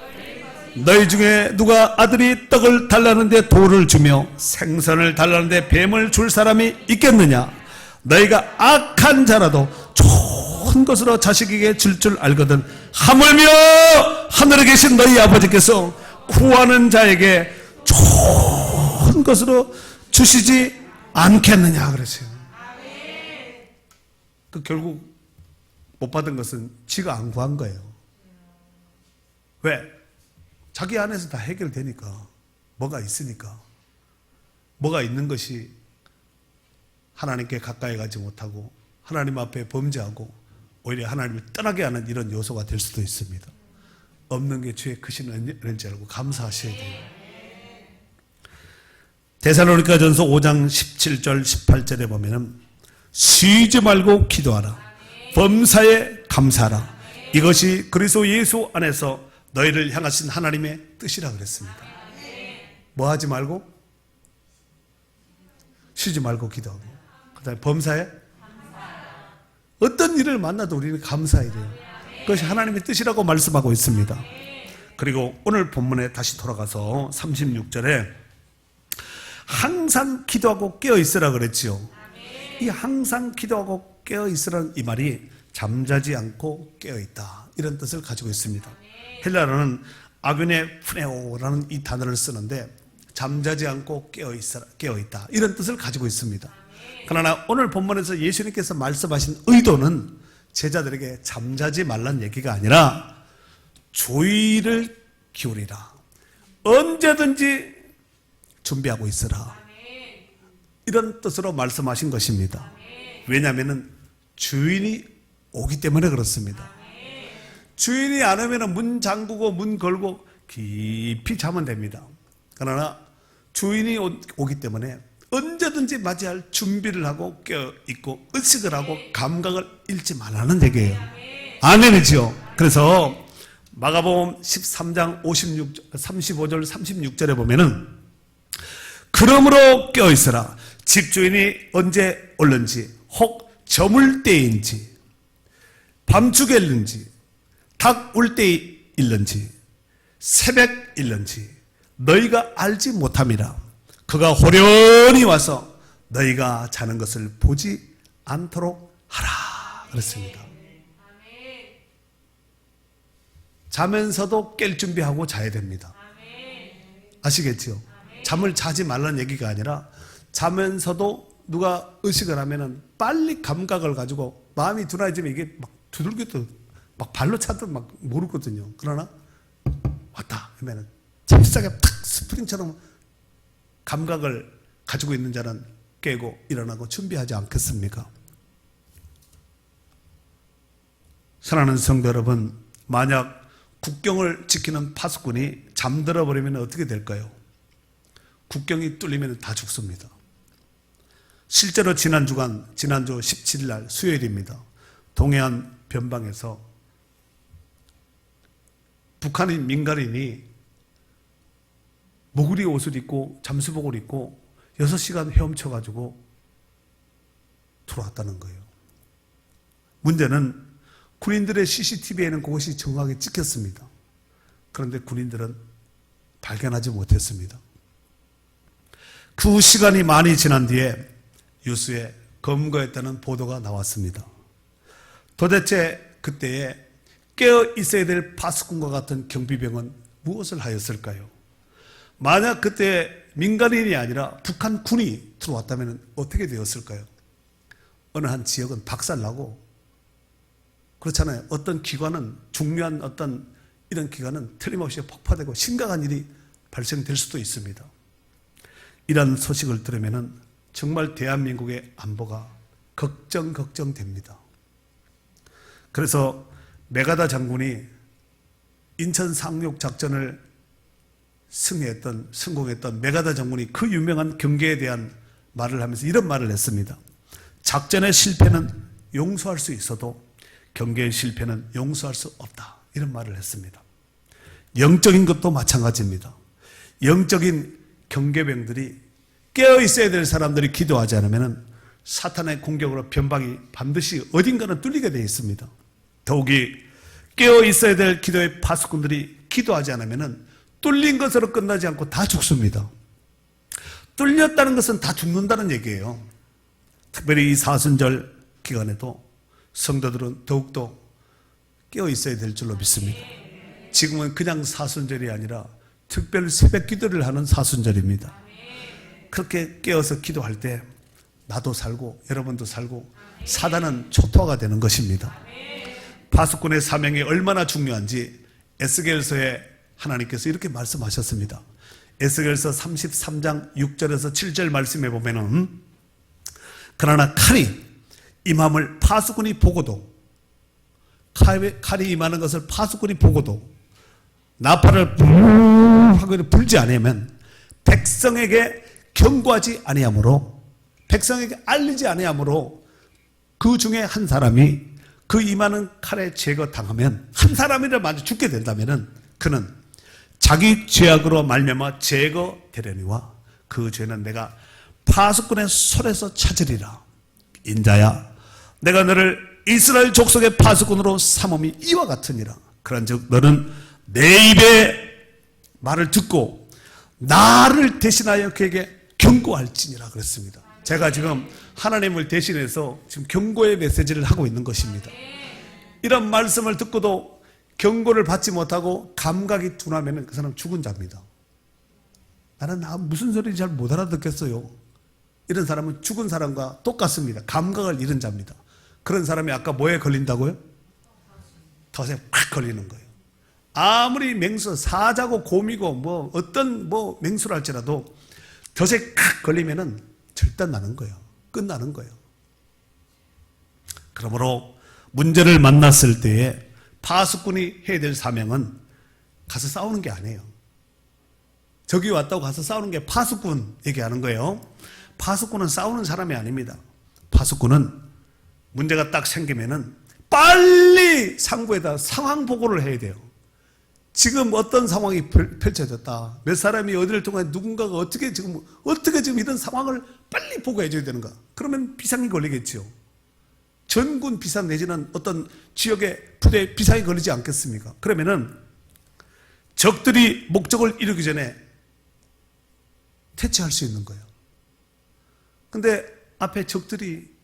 너희 중에 누가 아들이 떡을 달라는데 돌을 주며 생선을 달라는데 뱀을 줄 사람이 있겠느냐. 너희가 악한 자라도 좋은 것으로 자식에게 줄 줄 알거든 하물며 하늘에 계신 너희 아버지께서 구하는 자에게 좋은 것으로 주시지 않겠느냐 그랬어요. 그 결국 못 받은 것은 지가 안 구한 거예요. 왜? 자기 안에서 다 해결되니까. 뭐가 있으니까. 뭐가 있는 것이 하나님께 가까이 가지 못하고 하나님 앞에 범죄하고 오히려 하나님을 떠나게 하는 이런 요소가 될 수도 있습니다. 없는 게 주의 크신 은혜인지 알고 감사하셔야 돼요. 데살로니가전서 5장 17절 18절에 보면은 쉬지 말고 기도하라. 범사에 감사하라. 이것이 그리스도 예수 안에서 너희를 향하신 하나님의 뜻이라 그랬습니다. 뭐 하지 말고? 쉬지 말고 기도하고. 그 다음에 범사에? 어떤 일을 만나도 우리는 감사해야 돼요. 그것이 하나님의 뜻이라고 말씀하고 있습니다. 그리고 오늘 본문에 다시 돌아가서 36절에 항상 기도하고 깨어있으라 그랬지요. 이 항상 기도하고 깨어있으라는 이 말이 잠자지 않고 깨어있다 이런 뜻을 가지고 있습니다. 헬라어는 아그네 프네오라는 이 단어를 쓰는데 잠자지 않고 깨어있다 이런 뜻을 가지고 있습니다. 그러나 오늘 본문에서 예수님께서 말씀하신 의도는 제자들에게 잠자지 말란 얘기가 아니라 주의를 기울이라. 언제든지 준비하고 있으라. 이런 뜻으로 말씀하신 것입니다. 왜냐하면 주인이 오기 때문에 그렇습니다. 주인이 안 오면 문 잠그고 문 걸고 깊이 자면 됩니다. 그러나 주인이 오기 때문에 언제든지 맞이할 준비를 하고 깨어있고 의식을 하고 감각을 잃지 말라는 얘기예요. 아멘이죠. 그래서 마가복음 13장 35절 36절에 보면은 그러므로 깨어있으라. 집주인이 언제 올는지 혹 저물 때인지 밤중일는지 닭 울 때일는지 새벽일는지 너희가 알지 못함이라. 그가 호련히 와서 너희가 자는 것을 보지 않도록 하라 그랬습니다. 자면서도 깰 준비하고 자야 됩니다. 아시겠죠? 잠을 자지 말라는 얘기가 아니라 자면서도 누가 의식을 하면은 빨리 감각을 가지고 마음이 둔해지면 이게 막 두들겨도 막 발로 차도 막 모르거든요. 그러나 왔다 하면은 잽싸게 탁 스프링처럼 감각을 가지고 있는 자는 깨고 일어나고 준비하지 않겠습니까? 사랑하는 성도 여러분, 만약 국경을 지키는 파수꾼이 잠들어 버리면 어떻게 될까요? 국경이 뚫리면 다 죽습니다. 실제로 지난주 17일 날 수요일입니다. 동해안 변방에서 북한인 민간인이 모구리 옷을 입고 잠수복을 입고 6시간 헤엄쳐가지고 들어왔다는 거예요. 문제는 군인들의 CCTV에는 그것이 정확하게 찍혔습니다. 그런데 군인들은 발견하지 못했습니다. 그 시간이 많이 지난 뒤에 뉴스에 검거했다는 보도가 나왔습니다. 도대체 그때에 깨어 있어야 될 파수꾼과 같은 경비병은 무엇을 하였을까요? 만약 그때 민간인이 아니라 북한 군이 들어왔다면 어떻게 되었을까요? 어느 한 지역은 박살나고, 그렇잖아요. 어떤 기관은, 중요한 어떤 이런 기관은 틀림없이 폭파되고 심각한 일이 발생될 수도 있습니다. 이런 소식을 들으면 정말 대한민국의 안보가 걱정됩니다. 그래서 메가다 장군이 인천 상륙 작전을 성공했던 메가다 장군이 그 유명한 경계에 대한 말을 하면서 이런 말을 했습니다. 작전의 실패는 용서할 수 있어도 경계의 실패는 용서할 수 없다. 이런 말을 했습니다. 영적인 것도 마찬가지입니다. 영적인 경계병들이 깨어 있어야 될 사람들이 기도하지 않으면 사탄의 공격으로 변방이 반드시 어딘가는 뚫리게 되어 있습니다. 더욱이 깨어 있어야 될 기도의 파수꾼들이 기도하지 않으면 뚫린 것으로 끝나지 않고 다 죽습니다. 뚫렸다는 것은 다 죽는다는 얘기예요. 특별히 이 사순절 기간에도 성도들은 더욱더 깨어 있어야 될 줄로 믿습니다. 지금은 그냥 사순절이 아니라 특별 새벽 기도를 하는 사순절입니다. 그렇게 깨어서 기도할 때 나도 살고 여러분도 살고 사단은 초토화가 되는 것입니다. 파수꾼의 사명이 얼마나 중요한지 에스겔서에 하나님께서 이렇게 말씀하셨습니다. 에스겔서 33장 6절에서 7절 말씀해 보면은, 그러나 칼이 임함을 파수꾼이 보고도, 칼이 임하는 것을 파수꾼이 보고도 나팔을 하고 불지 않으면 백성에게 경고하지 아니하므로, 백성에게 알리지 아니하므로 그 중에 한 사람이 그 임하는 칼에 제거당하면, 한 사람이라도 먼저 죽게 된다면 그는 자기 죄악으로 말미암아 제거되려니와 그 죄는 내가 파수꾼의 손에서 찾으리라. 인자야, 내가 너를 이스라엘 족속의 파수꾼으로 삼음이 이와 같으니라. 그런즉 너는 내 입의 말을 듣고 나를 대신하여 그에게 경고할지니라 그랬습니다. 제가 지금 하나님을 대신해서 지금 경고의 메시지를 하고 있는 것입니다. 이런 말씀을 듣고도 경고를 받지 못하고 감각이 둔하면 그 사람 죽은 자입니다. 나는 무슨 소리인지 잘 못 알아듣겠어요. 이런 사람은 죽은 사람과 똑같습니다. 감각을 잃은 자입니다. 그런 사람이 아까 뭐에 걸린다고요? 덫에 팍 걸리는 거예요. 아무리 맹수, 사자고 곰이고 어떤 맹수를 할지라도 덫에 팍 걸리면은 절단나는 거예요. 끝나는 거예요. 그러므로 문제를 만났을 때에 파수꾼이 해야 될 사명은 가서 싸우는 게 아니에요. 적이 왔다고 가서 싸우는 게 파수꾼 얘기하는 거예요. 파수꾼은 싸우는 사람이 아닙니다. 파수꾼은 문제가 딱 생기면은 빨리 상부에다 상황 보고를 해야 돼요. 지금 어떤 상황이 펼쳐졌다. 몇 사람이 어디를 통해 누군가가 어떻게 지금 이런 상황을 빨리 보고해 줘야 되는가. 그러면 비상이 걸리겠죠. 전군 비상 내지는 어떤 지역의 부대에 비상이 걸리지 않겠습니까? 그러면은 적들이 목적을 이루기 전에 퇴치할 수 있는 거예요. 근데 앞에 적들이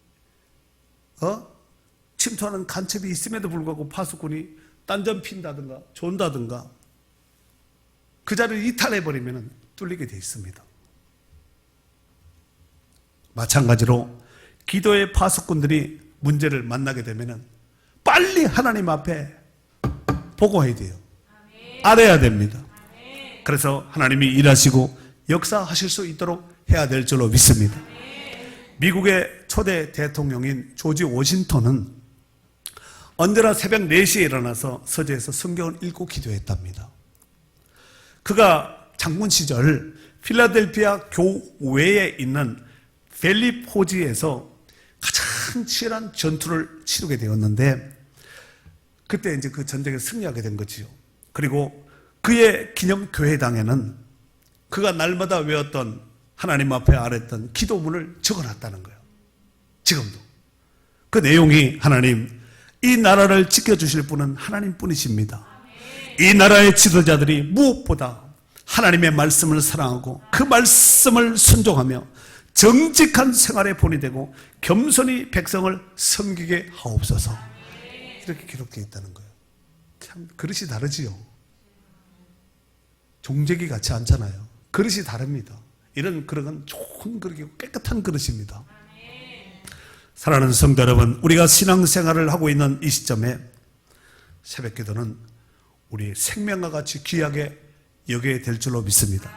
침투하는 간첩이 있음에도 불구하고 파수꾼이 딴전 핀다든가 존다든가 그 자리를 이탈해버리면 뚫리게 되어 있습니다. 마찬가지로 기도의 파수꾼들이 문제를 만나게 되면 빨리 하나님 앞에 보고해야 돼요. 알아야 됩니다. 그래서 하나님이 일하시고 역사하실 수 있도록 해야 될 줄로 믿습니다. 미국의 초대 대통령인 조지 워싱턴은 언제나 새벽 4시에 일어나서 서재에서 성경을 읽고 기도했답니다. 그가 장군 시절 필라델피아 교외에 있는 벨리포지에서 가장 치열한 전투를 치르게 되었는데 그때 이제 그 전쟁에 승리하게 된 거지요. 그리고 그의 기념 교회당에는 그가 날마다 외웠던 하나님 앞에 아랬던 기도문을 적어놨다는 거예요. 지금도. 그 내용이 하나님, 이 나라를 지켜주실 분은 하나님뿐이십니다. 이 나라의 지도자들이 무엇보다 하나님의 말씀을 사랑하고 그 말씀을 순종하며 정직한 생활에 본이 되고 겸손히 백성을 섬기게 하옵소서. 이렇게 기록되어 있다는 거예요. 참 그릇이 다르지요. 종제기 같지 않잖아요. 그릇이 다릅니다. 이런 그릇은 좋은 그릇이고 깨끗한 그릇입니다. 사랑하는 성도 여러분, 우리가 신앙생활을 하고 있는 이 시점에 새벽기도는 우리 생명과 같이 귀하게 여겨야 될 줄로 믿습니다.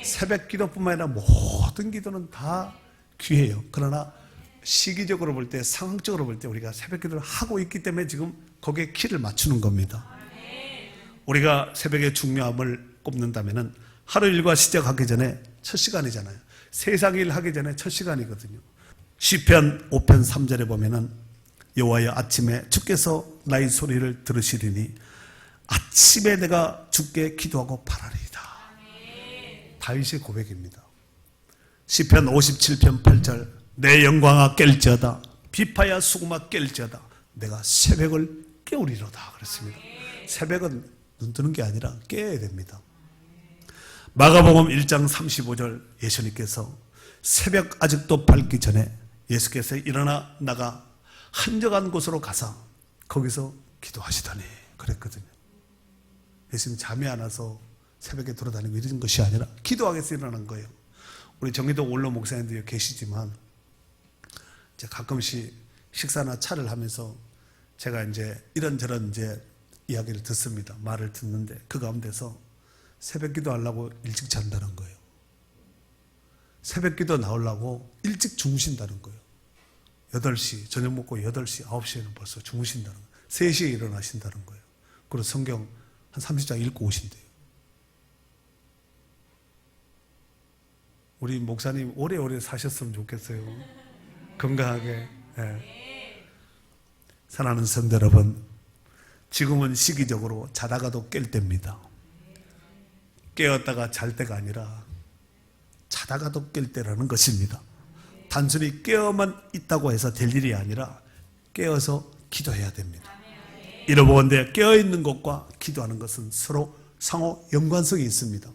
새벽기도뿐만 아니라 모든 기도는 다 귀해요. 그러나 시기적으로 볼 때, 상황적으로 볼 때 우리가 새벽기도를 하고 있기 때문에 지금 거기에 키를 맞추는 겁니다. 우리가 새벽의 중요함을 꼽는다면 하루 일과 시작하기 전에 첫 시간이잖아요. 세상 일 하기 전에 첫 시간이거든요. 시편 5편 3절에 보면은 여호와여 아침에 주께서 나의 소리를 들으시리니 아침에 내가 주께 기도하고 바라리이다. 다윗의 고백입니다. 시편 57편 8절 내 영광아 깰지어다 비파야 수금아 깰지어다 내가 새벽을 깨우리로다 그랬습니다. 새벽은 눈 뜨는 게 아니라 깨야 됩니다. 마가복음 1장 35절 예수님께서 새벽 아직도 밝기 전에 예수께서 일어나 나가 한적한 곳으로 가서 거기서 기도하시더니 그랬거든요. 예수님 잠이 안 와서 새벽에 돌아다니고 이런 것이 아니라 기도하기 위해서 일어난 거예요. 우리 정의도 원로 목사님들이 계시지만 이제 가끔씩 식사나 차를 하면서 제가 이제 이런저런 이제 이야기를 듣습니다. 말을 듣는데 그 가운데서 새벽 기도 하려고 일찍 잔다는 거예요. 새벽 기도 나오려고 일찍 주무신다는 거예요. 8시, 저녁 먹고 8시, 9시에는 벌써 주무신다는 거예요. 3시에 일어나신다는 거예요. 그리고 성경 한 30장 읽고 오신대요. 우리 목사님 오래오래 사셨으면 좋겠어요. 건강하게. 네. 사랑하는 성도 여러분, 지금은 시기적으로 자다가도 깰 때입니다. 깨었다가 잘 때가 아니라 자다가도 깰 때라는 것입니다. 단순히 깨어만 있다고 해서 될 일이 아니라 깨어서 기도해야 됩니다. 이러보건대 깨어있는 것과 기도하는 것은 서로 상호 연관성이 있습니다.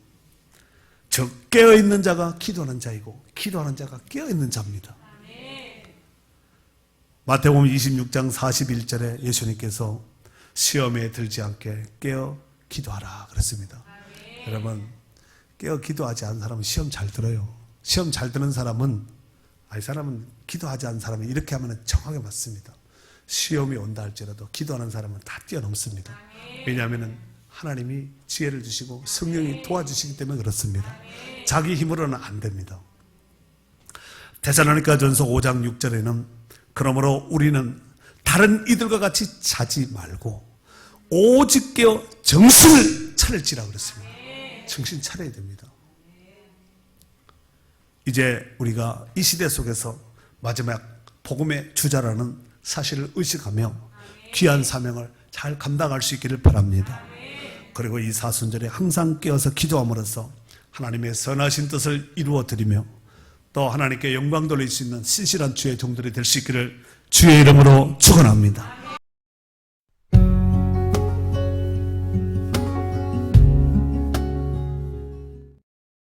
즉 깨어있는 자가 기도하는 자이고 기도하는 자가 깨어있는 자입니다. 마태복음 26장 41절에 예수님께서 시험에 들지 않게 깨어 기도하라 그랬습니다. 여러분 깨어 기도하지 않은 사람은 시험 잘 들어요. 시험 잘 드는 사람은 이 사람은 기도하지 않은 사람이 이렇게 하면 정확하게 맞습니다. 시험이 온다 할지라도 기도하는 사람은 다 뛰어넘습니다. 왜냐하면 하나님이 지혜를 주시고 성령이 도와주시기 때문에 그렇습니다. 자기 힘으로는 안 됩니다. 데살로니가전서 5장 6절에는 그러므로 우리는 다른 이들과 같이 자지 말고 오직 깨어 정신을 차릴지라 그랬습니다. 정신 차려야 됩니다. 이제 우리가 이 시대 속에서 마지막 복음의 주자라는 사실을 의식하며 귀한 사명을 잘 감당할 수 있기를 바랍니다. 그리고 이 사순절에 항상 깨어서 기도함으로써 하나님의 선하신 뜻을 이루어 드리며 또 하나님께 영광 돌릴 수 있는 신실한 주의 종들이 될 수 있기를 주의 이름으로 축원합니다.